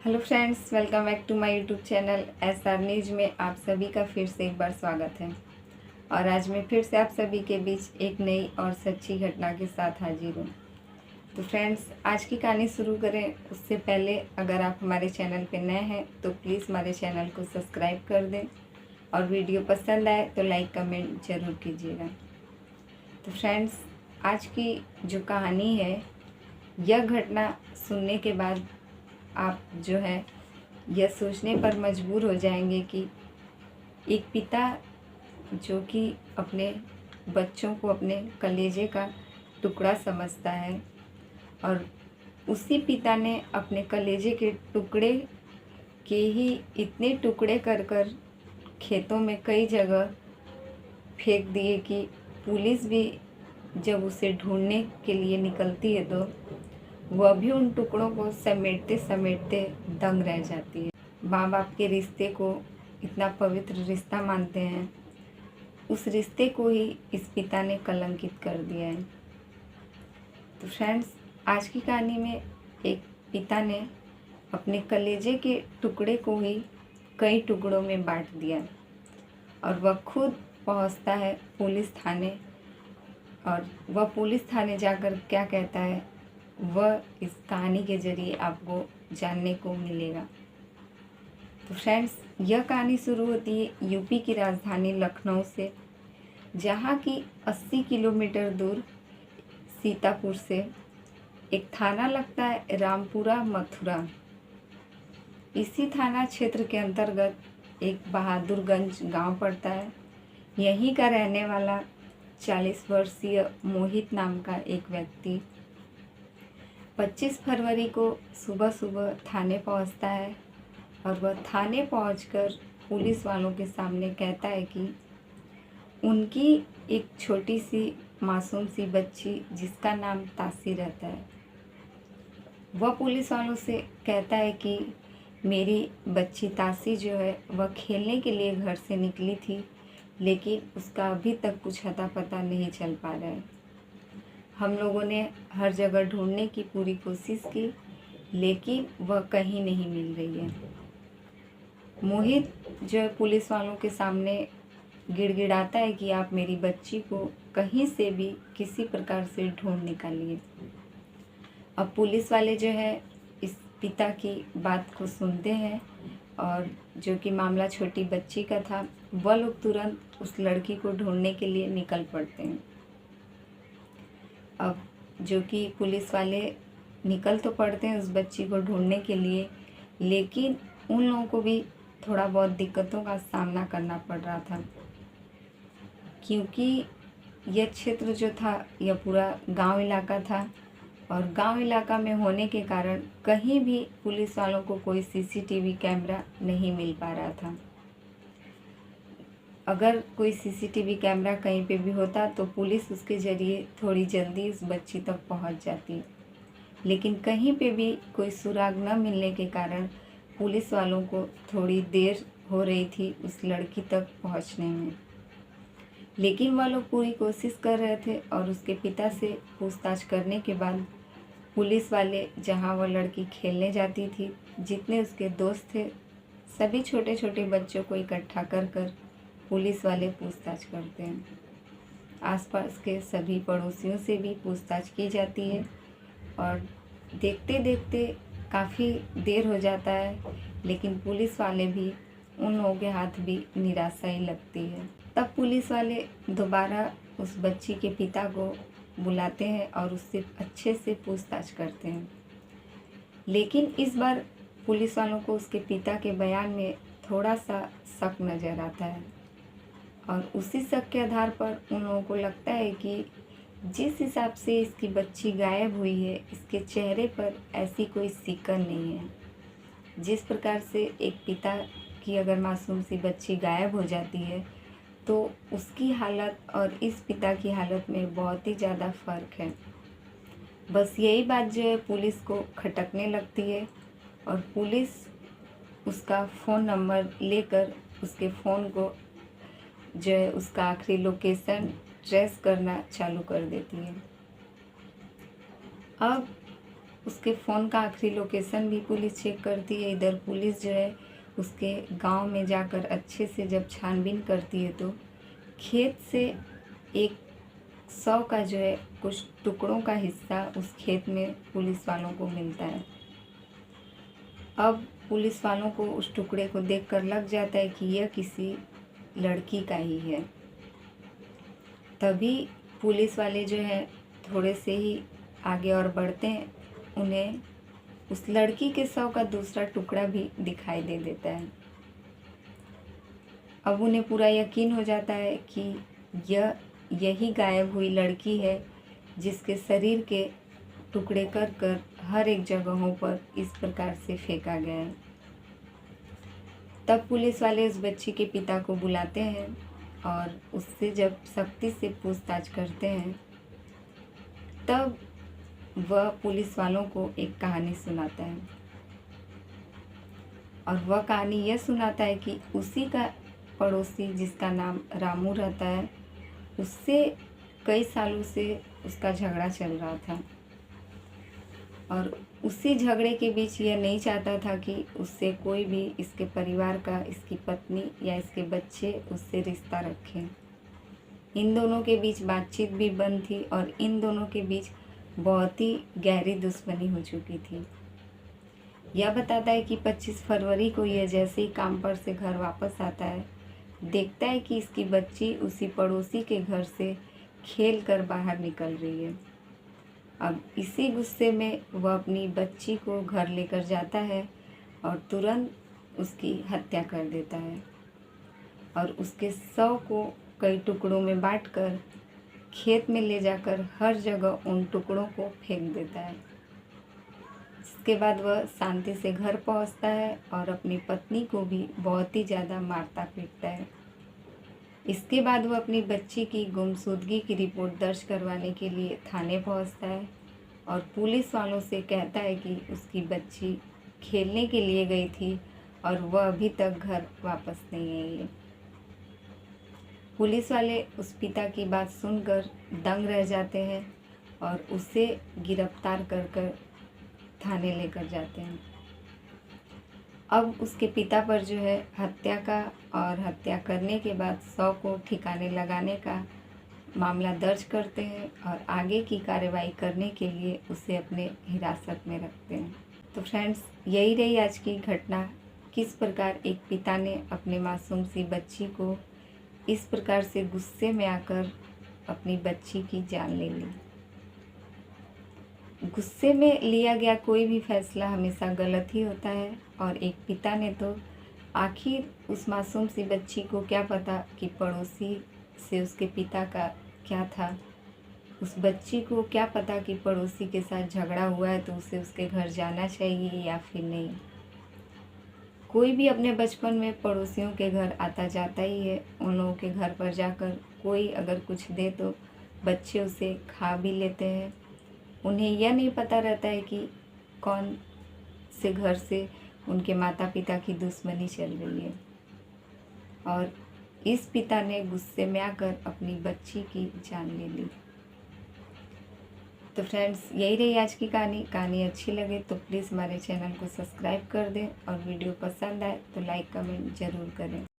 Hello friends, welcome back to my YouTube channel SR news में आप सभी का फिर से एक बार स्वागत है। और आज मैं फिर से आप सभी के बीच एक नई और सच्ची घटना के साथ हाजिर हूँ। तो फ्रेंड्स, आज की कहानी शुरू करें उससे पहले अगर आप हमारे चैनल पर नए हैं तो प्लीज़ हमारे चैनल को सब्सक्राइब कर दें और वीडियो पसंद आए तो लाइक कमेंट ज़रूर कीजिएगा। तो फ्रेंड्स, आज की जो कहानी है, यह घटना सुनने के बाद आप जो है यह सोचने पर मजबूर हो जाएंगे कि एक पिता जो कि अपने बच्चों को अपने कलेजे का टुकड़ा समझता है और उसी पिता ने अपने कलेजे के टुकड़े के ही इतने टुकड़े कर कर खेतों में कई जगह फेंक दिए कि पुलिस भी जब उसे ढूंढने के लिए निकलती है तो वह भी उन टुकड़ों को समेटते समेटते दंग रह जाती है। माँ बाप के रिश्ते को इतना पवित्र रिश्ता मानते हैं, उस रिश्ते को ही इस पिता ने कलंकित कर दिया है। तो फ्रेंड्स, आज की कहानी में एक पिता ने अपने कलेजे के टुकड़े को ही कई टुकड़ों में बांट दिया और वह खुद पहुंचता है पुलिस थाने। और वह पुलिस थाने जाकर क्या कहता है वह इस कहानी के ज़रिए आपको जानने को मिलेगा। तो फ्रेंड्स, यह कहानी शुरू होती है यूपी की राजधानी लखनऊ से, जहाँ की 80 किलोमीटर दूर सीतापुर से एक थाना लगता है रामपुरा मथुरा। इसी थाना क्षेत्र के अंतर्गत एक बहादुरगंज गांव पड़ता है। यहीं का रहने वाला 40 वर्षीय मोहित नाम का एक व्यक्ति 25 फरवरी को सुबह सुबह थाने पहुंचता है और वह थाने पहुंचकर पुलिस वालों के सामने कहता है कि उनकी एक छोटी सी मासूम सी बच्ची जिसका नाम तासी रहता है, वह पुलिस वालों से कहता है कि मेरी बच्ची तासी जो है वह खेलने के लिए घर से निकली थी, लेकिन उसका अभी तक कुछ अता पता नहीं चल पा रहा है। हम लोगों ने हर जगह ढूंढने की पूरी कोशिश की, लेकिन वह कहीं नहीं मिल रही है। मोहित जो है पुलिस वालों के सामने गिड़गिड़ाता है कि आप मेरी बच्ची को कहीं से भी किसी प्रकार से ढूंढ निकालिए। अब पुलिस वाले जो है इस पिता की बात को सुनते हैं और जो कि मामला छोटी बच्ची का था, वह लोग तुरंत उस लड़की को ढूंढने के लिए निकल पड़ते हैं। अब जो कि पुलिस वाले निकल तो पड़ते हैं उस बच्ची को ढूंढने के लिए, लेकिन उन लोगों को भी थोड़ा बहुत दिक्कतों का सामना करना पड़ रहा था, क्योंकि यह क्षेत्र जो था यह पूरा गांव इलाका था और गांव इलाका में होने के कारण कहीं भी पुलिस वालों को कोई CCTV कैमरा नहीं मिल पा रहा था। अगर कोई CCTV कैमरा कहीं पे भी होता तो पुलिस उसके ज़रिए थोड़ी जल्दी उस बच्ची तक पहुंच जाती, लेकिन कहीं पे भी कोई सुराग न मिलने के कारण पुलिस वालों को थोड़ी देर हो रही थी उस लड़की तक पहुंचने में। लेकिन वह लोग पूरी कोशिश कर रहे थे और उसके पिता से पूछताछ करने के बाद पुलिस वाले जहां वह लड़की खेलने जाती थी, जितने उसके दोस्त थे, सभी छोटे छोटे बच्चों को इकट्ठा कर कर पुलिस वाले पूछताछ करते हैं। आसपास के सभी पड़ोसियों से भी पूछताछ की जाती है और देखते देखते काफ़ी देर हो जाता है, लेकिन पुलिस वाले भी उन लोगों के हाथ भी निराशा ही लगती है। तब पुलिस वाले दोबारा उस बच्ची के पिता को बुलाते हैं और उससे अच्छे से पूछताछ करते हैं, लेकिन इस बार पुलिस वालों को उसके पिता के बयान में थोड़ा सा शक नज़र आता है और उसी शक के आधार पर उन लोगों को लगता है कि जिस हिसाब से इसकी बच्ची गायब हुई है, इसके चेहरे पर ऐसी कोई सिकन नहीं है। जिस प्रकार से एक पिता की अगर मासूम सी बच्ची गायब हो जाती है तो उसकी हालत और इस पिता की हालत में बहुत ही ज़्यादा फ़र्क है। बस यही बात जो है पुलिस को खटकने लगती है और पुलिस उसका फ़ोन नंबर लेकर उसके फ़ोन को जो है उसका आखिरी लोकेशन ट्रेस करना चालू कर देती है। अब उसके फ़ोन का आखिरी लोकेशन भी पुलिस चेक करती है। इधर पुलिस जो है उसके गांव में जाकर अच्छे से जब छानबीन करती है तो खेत से एक 100 का जो है कुछ टुकड़ों का हिस्सा उस खेत में पुलिस वालों को मिलता है। अब पुलिस वालों को उस टुकड़े को देखकर लग जाता है कि यह किसी लड़की का ही है। तभी पुलिस वाले जो है थोड़े से ही आगे और बढ़ते हैं, उन्हें उस लड़की के 100 का दूसरा टुकड़ा भी दिखाई दे देता है। अब उन्हें पूरा यकीन हो जाता है कि यही गायब हुई लड़की है जिसके शरीर के टुकड़े कर कर हर एक जगहों पर इस प्रकार से फेंका गया है। तब पुलिस वाले उस बच्ची के पिता को बुलाते हैं और उससे जब सख्ती से पूछताछ करते हैं तब वह पुलिस वालों को एक कहानी सुनाता है। और वह कहानी यह सुनाता है कि उसी का पड़ोसी जिसका नाम रामू रहता है, उससे कई सालों से उसका झगड़ा चल रहा था और उसी झगड़े के बीच यह नहीं चाहता था कि उससे कोई भी इसके परिवार का, इसकी पत्नी या इसके बच्चे उससे रिश्ता रखें। इन दोनों के बीच बातचीत भी बंद थी और इन दोनों के बीच बहुत ही गहरी दुश्मनी हो चुकी थी। यह बताता है कि 25 फरवरी को यह जैसे ही काम पर से घर वापस आता है, देखता है कि इसकी बच्ची उसी पड़ोसी के घर से खेल कर बाहर निकल रही है। अब इसी गुस्से में वह अपनी बच्ची को घर लेकर जाता है और तुरंत उसकी हत्या कर देता है और उसके 100 को कई टुकड़ों में बांटकर खेत में ले जाकर हर जगह उन टुकड़ों को फेंक देता है। इसके बाद वह शांति से घर पहुंचता है और अपनी पत्नी को भी बहुत ही ज़्यादा मारता पीटता है। इसके बाद वह अपनी बच्ची की गुमशुदगी की रिपोर्ट दर्ज करवाने के लिए थाने पहुंचता है और पुलिस वालों से कहता है कि उसकी बच्ची खेलने के लिए गई थी और वह अभी तक घर वापस नहीं आई है। पुलिस वाले उस पिता की बात सुनकर दंग रह जाते हैं और उसे गिरफ्तार कर थाने लेकर जाते हैं। अब उसके पिता पर जो है हत्या का और हत्या करने के बाद 100 को ठिकाने लगाने का मामला दर्ज करते हैं और आगे की कार्रवाई करने के लिए उसे अपने हिरासत में रखते हैं। तो फ्रेंड्स, यही रही आज की घटना, किस प्रकार एक पिता ने अपने मासूम सी बच्ची को इस प्रकार से गुस्से में आकर अपनी बच्ची की जान ले ली। गुस्से में लिया गया कोई भी फैसला हमेशा गलत ही होता है और एक पिता ने तो आखिर उस मासूम सी बच्ची को क्या पता कि पड़ोसी से उसके पिता का क्या था, उस बच्ची को क्या पता कि पड़ोसी के साथ झगड़ा हुआ है तो उसे उसके घर जाना चाहिए या फिर नहीं। कोई भी अपने बचपन में पड़ोसियों के घर आता जाता ही है। उन लोगों के घर पर जाकर कोई अगर कुछ दे तो बच्चे उसे खा भी लेते हैं। उन्हें यह नहीं पता रहता है कि कौन से घर से उनके माता पिता की दुश्मनी चल रही है और इस पिता ने गुस्से में आकर अपनी बच्ची की जान ले ली। तो फ्रेंड्स, यही रही आज की कहानी अच्छी लगे तो प्लीज़ हमारे चैनल को सब्सक्राइब कर दें और वीडियो पसंद आए तो लाइक कमेंट ज़रूर करें।